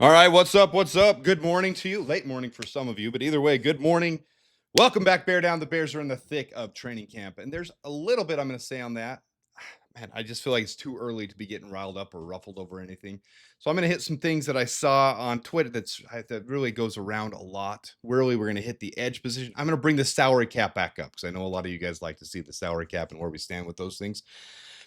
All right, what's up? What's up? Good morning to you. Late morning for some of you, but either way, good morning. Welcome back, Bear Down. The Bears are in the thick of training camp, and there's a little bit I'm going to say on that. Man, I just feel like it's too early to be getting riled up or ruffled over anything. So I'm going to hit some things that I saw on Twitter that really goes around a lot. Really, we're going to hit the edge position. I'm going to bring the salary cap back up because I know a lot of you guys like to see the salary cap and where we stand with those things.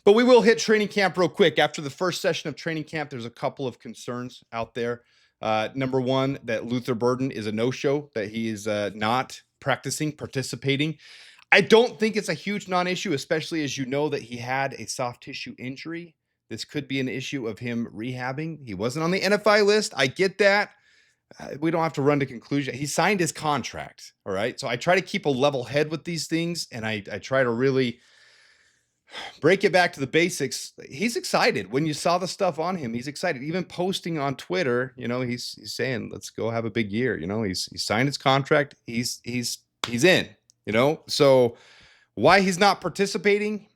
But we will hit training camp real quick. After the first session of training camp, there's a couple of concerns out there. Number one, that Luther Burden is a no-show, that he is not participating. I don't think it's a huge non-issue, especially as you know that he had a soft tissue injury. This could be an issue of him rehabbing. He wasn't on the NFI list. I get that. We don't have to run to conclusion. He signed his contract. All right. So I try to keep a level head with these things, and I try to really break it back to the basics. He's excited. When you saw the stuff on him, he's excited. Even posting on Twitter, he's saying, "Let's go have a big year." He's signed his contract. He's in. So why he's not participating,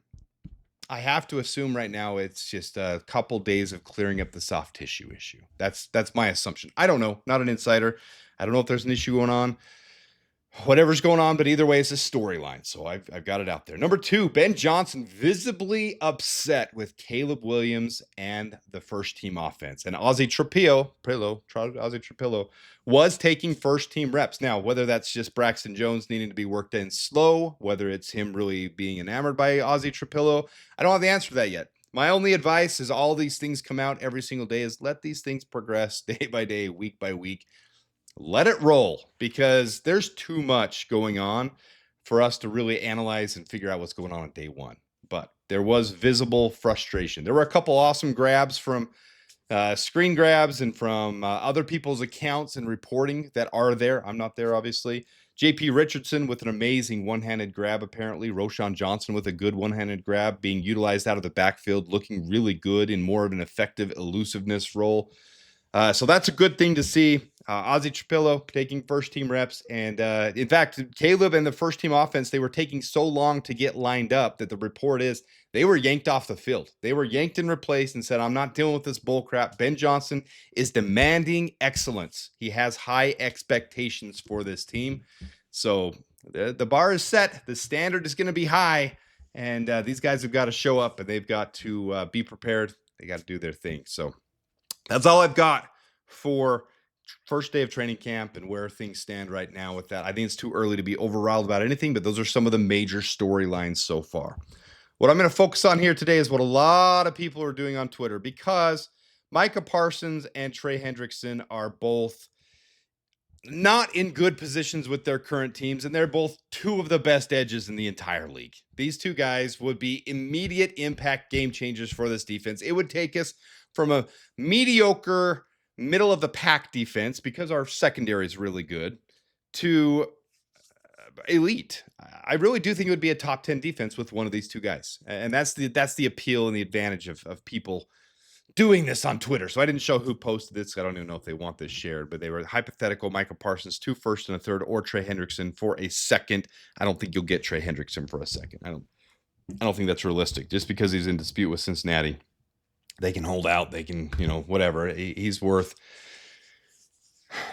I have to assume right now it's just a couple days of clearing up the soft tissue issue. That's my assumption. I don't know. Not an insider. I don't know if there's an issue going on. Whatever's going on, but either way, it's a storyline. So I've got it out there. Number 2, Ben Johnson visibly upset with Caleb Williams and the first team offense. And Ozzie Trapillo was taking first team reps. Now, whether that's just Braxton Jones needing to be worked in slow, whether it's him really being enamored by Ozzie Trapillo, I don't have the answer for that yet. My only advice is all these things come out every single day is let these things progress day by day, week by week. Let it roll because there's too much going on for us to really analyze and figure out what's going on day one. But there was visible frustration. There were a couple awesome grabs from screen grabs and from other people's accounts and reporting that are there. I'm not there, obviously. JP Richardson with an amazing one-handed grab, apparently. Roshan Johnson with a good one-handed grab, being utilized out of the backfield, looking really good in more of an effective elusiveness role. So that's a good thing to see. Ozzie Trapillo taking first team reps. And in fact, Caleb and the first team offense, they were taking so long to get lined up that the report is they were yanked off the field. They were yanked and replaced and said, I'm not dealing with this bull crap. Ben Johnson is demanding excellence. He has high expectations for this team. So the bar is set. The standard is going to be high. And these guys have got to show up and they've got to be prepared. They got to do their thing. So that's all I've got for first day of training camp and where things stand right now with that. I think it's too early to be overwhelmed about anything, but those are some of the major storylines so far. What I'm going to focus on here today is what a lot of people are doing on Twitter, because Micah Parsons and Trey Hendrickson are both not in good positions with their current teams, and they're both two of the best edges in the entire league. These two guys would be immediate impact game changers for this defense. It would take us from a mediocre middle of the pack defense, because our secondary is really good, to elite. I really do think it would be a top 10 defense with one of these two guys. And that's the appeal and the advantage of people doing this on Twitter. So I didn't show who posted this. I don't even know if they want this shared, but they were hypothetical Micah Parsons, 2 first and a third, or Trey Hendrickson for a second. I don't think you'll get Trey Hendrickson for a second. I don't think that's realistic. Just because he's in dispute with Cincinnati, they can hold out. They can, whatever. He's worth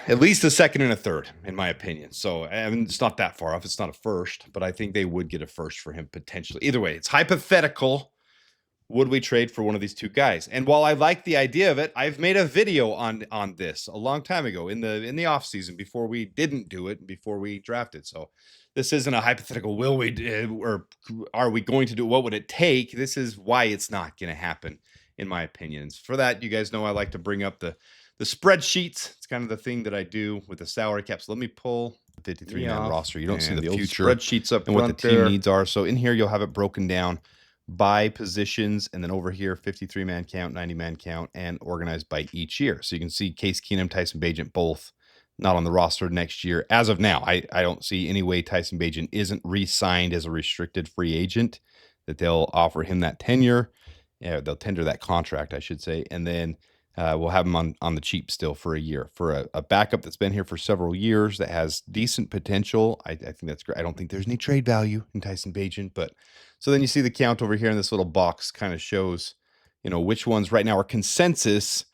at least a second and a third, in my opinion. So it's not that far off. It's not a first, but I think they would get a first for him potentially. Either way, it's hypothetical. Would we trade for one of these two guys? And while I like the idea of it, I've made a video on this a long time ago in the off season, before we didn't do it, before we drafted. So this isn't a hypothetical. Will we or are we going to do? What would it take? This is why it's not going to happen, in my opinions. For that, you guys know I like to bring up the spreadsheets. It's kind of the thing that I do with the salary cap. So let me pull the 53-man roster. You don't see the future spreadsheets up and what the team needs are. So in here, you'll have it broken down by positions, and then over here, 53-man count, 90-man count, and organized by each year. So you can see Case Keenum, Tyson Bagent, both not on the roster next year. As of now, I don't see any way Tyson Bagent isn't re-signed as a restricted free agent, that they'll offer him that tenure. Yeah, they'll tender that contract, I should say. And then we'll have him on the cheap still for a year. For a backup that's been here for several years that has decent potential, I think that's great. I don't think there's any trade value in Tyson Bagent, but so then you see the count over here in this little box kind of shows, which ones right now are consensus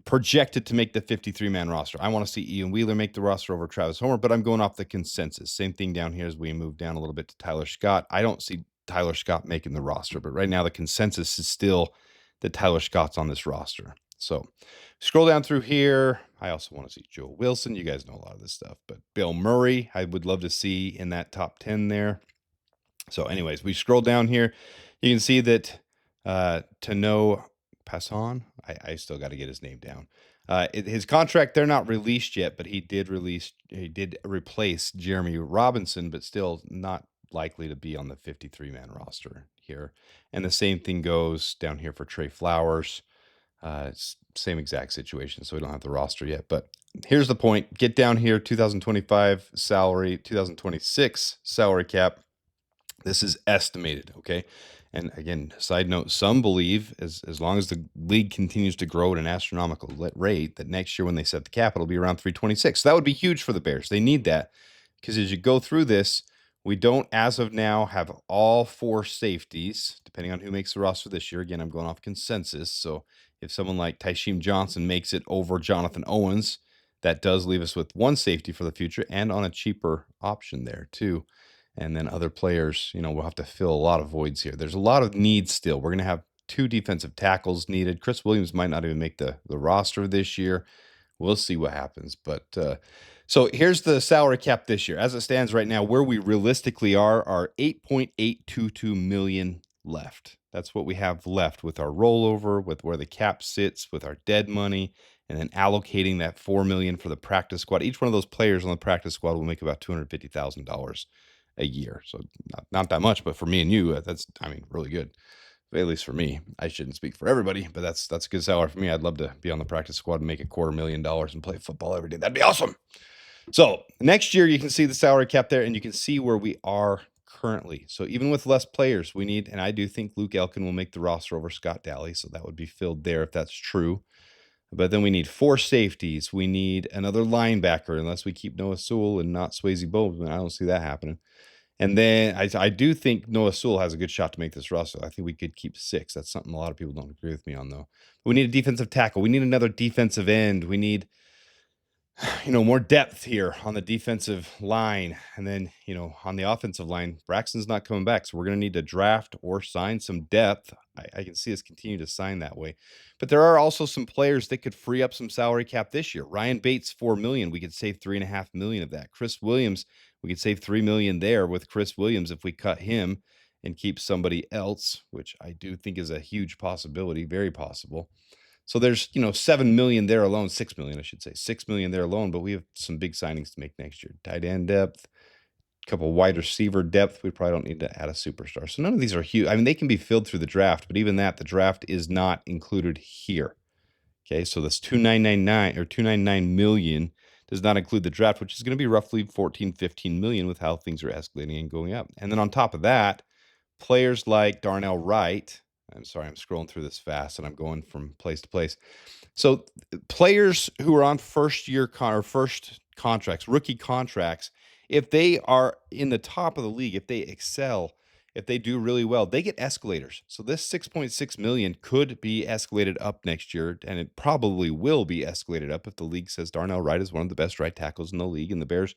projected to make the 53-man roster. I want to see Ian Wheeler make the roster over Travis Homer, but I'm going off the consensus. Same thing down here as we move down a little bit to Tyler Scott. I don't see Tyler Scott making the roster, but right now the consensus is still that Tyler Scott's on this roster. So scroll down through here. I also want to see Joe Wilson. You guys know a lot of this stuff, but Bill Murray, I would love to see in that top 10 there. So anyways, we scroll down here. You can see that Tano Passon, I still got to get his name down. His contract, they're not released yet, but he did replace Jeremy Robinson, but still not likely to be on the 53-man roster here. And the same thing goes down here for Trey Flowers. Same exact situation, so we don't have the roster yet. But here's the point. Get down here, 2025 salary, 2026 salary cap. This is estimated, okay? And again, side note, some believe as long as the league continues to grow at an astronomical rate, that next year when they set the cap, it'll be around 326. So that would be huge for the Bears. They need that because as you go through this, we don't, as of now, have all 4 safeties, depending on who makes the roster this year. Again, I'm going off consensus. So if someone like Tysheem Johnson makes it over Jonathan Owens, that does leave us with 1 safety for the future and on a cheaper option there too. And then other players, we'll have to fill a lot of voids here. There's a lot of needs still. We're going to have 2 defensive tackles needed. Chris Williams might not even make the roster this year. We'll see what happens. But so here's the salary cap this year. As it stands right now, where we realistically are $8.822 million left. That's what we have left with our rollover, with where the cap sits, with our dead money, and then allocating that $4 million for the practice squad. Each one of those players on the practice squad will make about $250,000 a year. So not that much, but for me and you, that's, really good. At least for me. I shouldn't speak for everybody, but that's a good salary for me. I'd love to be on the practice squad and make $250,000 and play football every day. That'd be awesome. So next year, you can see the salary cap there, and you can see where we are currently. So even with less players, we need, and I do think Luke Elkin will make the roster over Scott Daly, so that would be filled there if that's true. But then we need 4 safeties. We need another linebacker, unless we keep Noah Sewell and not Swayze Bozeman. I don't see that happening. And then I do think Noah Sewell has a good shot to make this roster. I think we could keep 6. That's something a lot of people don't agree with me on, though. But we need a defensive tackle. We need another defensive end. We need, more depth here on the defensive line. And then, on the offensive line, Braxton's not coming back. So we're going to need to draft or sign some depth. I can see us continue to sign that way. But there are also some players that could free up some salary cap this year. Ryan Bates, $4 million. We could save $3.5 million of that. Chris Williams, we could save $3 million there with Chris Williams if we cut him and keep somebody else, which I do think is a huge possibility, very possible. So there's, $7 million there alone, $6 million, I should say, $6 million there alone, but we have some big signings to make next year. Tight end depth, a couple wide receiver depth. We probably don't need to add a superstar. So none of these are huge. They can be filled through the draft, but even that, the draft is not included here. Okay, so this $299 million does not include the draft, which is going to be roughly $14-15 million with how things are escalating and going up. And then on top of that, players like Darnell Wright. I'm sorry, I'm scrolling through this fast and I'm going from place to place. So players who are on first contracts, rookie contracts, if they are in the top of the league, if they excel, if they do really well, they get escalators. So this $6.6 million could be escalated up next year, and it probably will be escalated up if the league says Darnell Wright is one of the best right tackles in the league, and the Bears,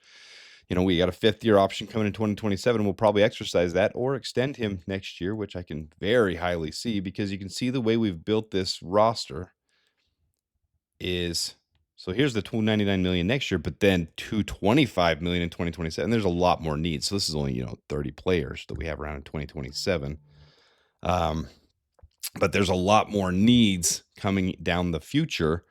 we got a 5th-year option coming in 2027. We'll probably exercise that or extend him next year, which I can very highly see, because you can see the way we've built this roster is, so here's the $299 million next year, but then $225 million in 2027. There's a lot more needs. So this is only, 30 players that we have around in 2027. But there's a lot more needs coming down the future.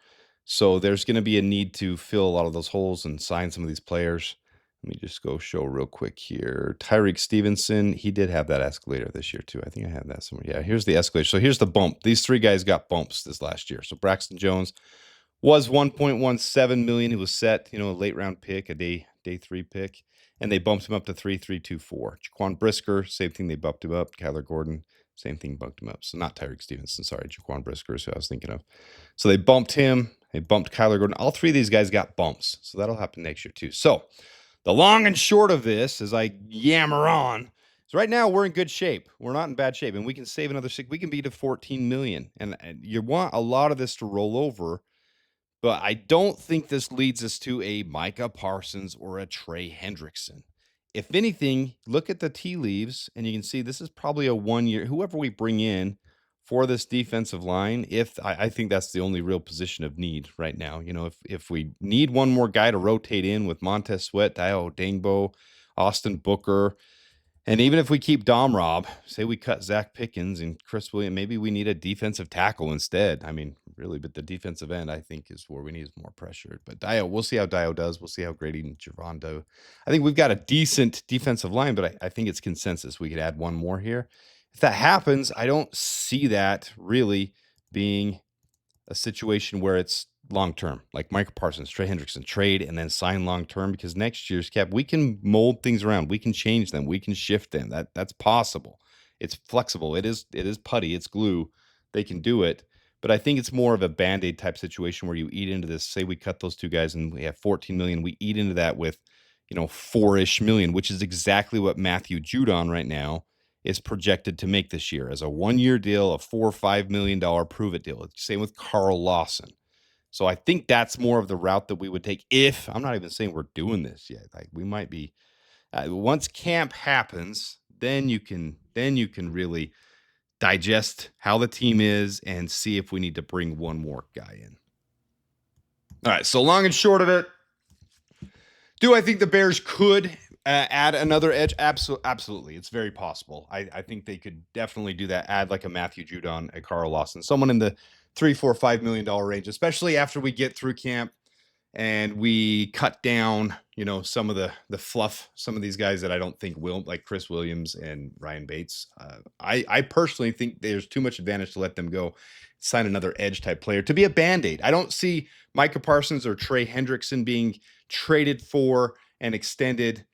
So there's going to be a need to fill a lot of those holes and sign some of these players. Let me just go show real quick here. Tyreek Stevenson, he did have that escalator this year too. I think I have that somewhere. Yeah, here's the escalator. So here's the bump. These 3 guys got bumps this last year. So Braxton Jones was $1.17 million. He was set, a late round pick, a day 3 pick, and they bumped him up to 3.324. Jaquan Brisker, same thing. They bumped him up. Kyler Gordon, same thing, bumped him up. So not Tyreek Stevenson, sorry, Jaquan Brisker is who I was thinking of. So they bumped him. They bumped Kyler Gordon. All 3 of these guys got bumps. So that'll happen next year too. So the long and short of this, as I yammer on, So right now we're in good shape. We're not in bad shape, and we can save another we can be to 14 million. And you want a lot of this to roll over, but I don't think this leads us to a Micah Parsons or a Trey Hendrickson. If anything, look at the tea leaves, and you can see this is probably a 1 year. Whoever we bring in for this defensive line, if I think that's the only real position of need right now. You know, if we need one more guy to rotate in with Montez Sweat, Dio Dangbo, Austin Booker. And even if we keep Dom Rob, say we cut Zach Pickens and Chris Williams, maybe we need a defensive tackle instead. I mean, really, but the defensive end, I think, is where we need more pressure. But Dio, we'll see how Dio does. We'll see how Grady and Javon do. I think we've got a decent defensive line, but I think it's consensus. We could add one more here. If that happens, I don't see that really being a situation where it's long-term, like Micah Parsons, Trey Hendrickson, trade and then sign long-term, because next year's cap, we can mold things around. We can change them. We can shift them. That's possible. It's flexible. It is putty. It's glue. They can do it. But I think it's more of a Band-Aid type situation where you eat into this. Say we cut those two guys and we have 14 million. We eat into that with, 4-ish million, which is exactly what Matthew Judon right now is projected to make this year as a 1-year deal, a $4 or $5 million prove-it deal. Same with Carl Lawson. So I think that's more of the route that we would take. If I'm not even saying we're doing this yet, like we might be. Once camp happens, then you can really digest how the team is and see if we need to bring one more guy in. All right. So long and short of it, do I think the Bears could add another edge? Absolutely. It's very possible. I think they could definitely do that. Add like a Matthew Judon, a Carl Lawson, someone in the $3, $4, $5 million range, especially after we get through camp and we cut down, some of the fluff, some of these guys that I don't think will, like Chris Williams and Ryan Bates. I personally think there's too much advantage to let them go sign another edge type player to be a Band-Aid. I don't see Micah Parsons or Trey Hendrickson being traded for and extended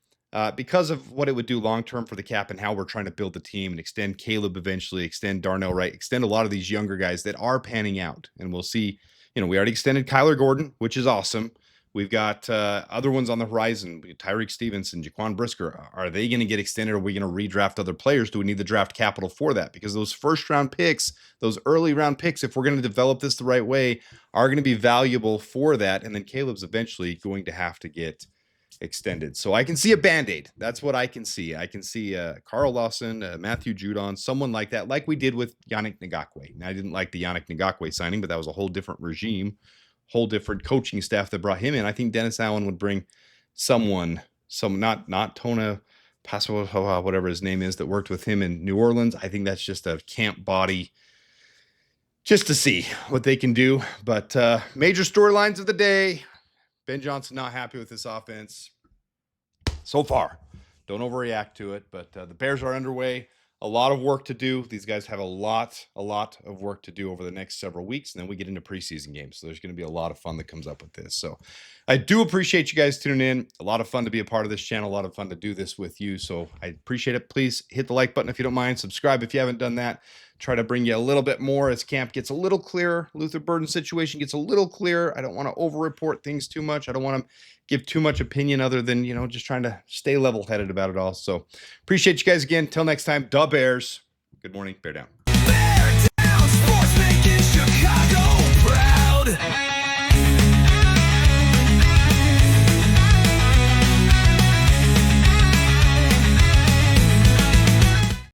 because of what it would do long-term for the cap and how we're trying to build the team and extend Caleb eventually, extend Darnell Wright, extend a lot of these younger guys that are panning out. And we'll see, we already extended Kyler Gordon, which is awesome. We've got other ones on the horizon, Tyreek Stevenson, Jaquan Brisker. Are they going to get extended? Are we going to redraft other players? Do we need the draft capital for that? Because those first-round picks, those early-round picks, if we're going to develop this the right way, are going to be valuable for that. And then Caleb's eventually going to have to get extended. So I can see a Band-Aid. That's what I can see. I can see Carl Lawson, Matthew Judon, someone like that, like we did with Yannick Ngakoue. Now, I didn't like the Yannick Ngakoue signing, but that was a whole different regime, whole different coaching staff that brought him in. I think Dennis Allen would bring someone, not Tona Paso, whatever his name is, that worked with him in New Orleans. I think that's just a camp body just to see what they can do. But major storylines of the day. Ben Johnson not happy with this offense so far. Don't overreact to it, but the Bears are underway. A lot of work to do. These guys have a lot of work to do over the next several weeks, and then we get into preseason games. So there's going to be a lot of fun that comes up with this. So I do appreciate you guys tuning in. A lot of fun to be a part of this channel. A lot of fun to do this with you. So I appreciate it. Please hit the like button if you don't mind. Subscribe if you haven't done that. Try to bring you a little bit more as camp gets a little clearer. Luther Burden's situation gets a little clearer. I don't want to over-report things too much. I don't want to give too much opinion other than, just trying to stay level-headed about it all. So appreciate you guys again. Till next time, da Bears. Good morning. Bear down. Bear down, sports making Chicago proud.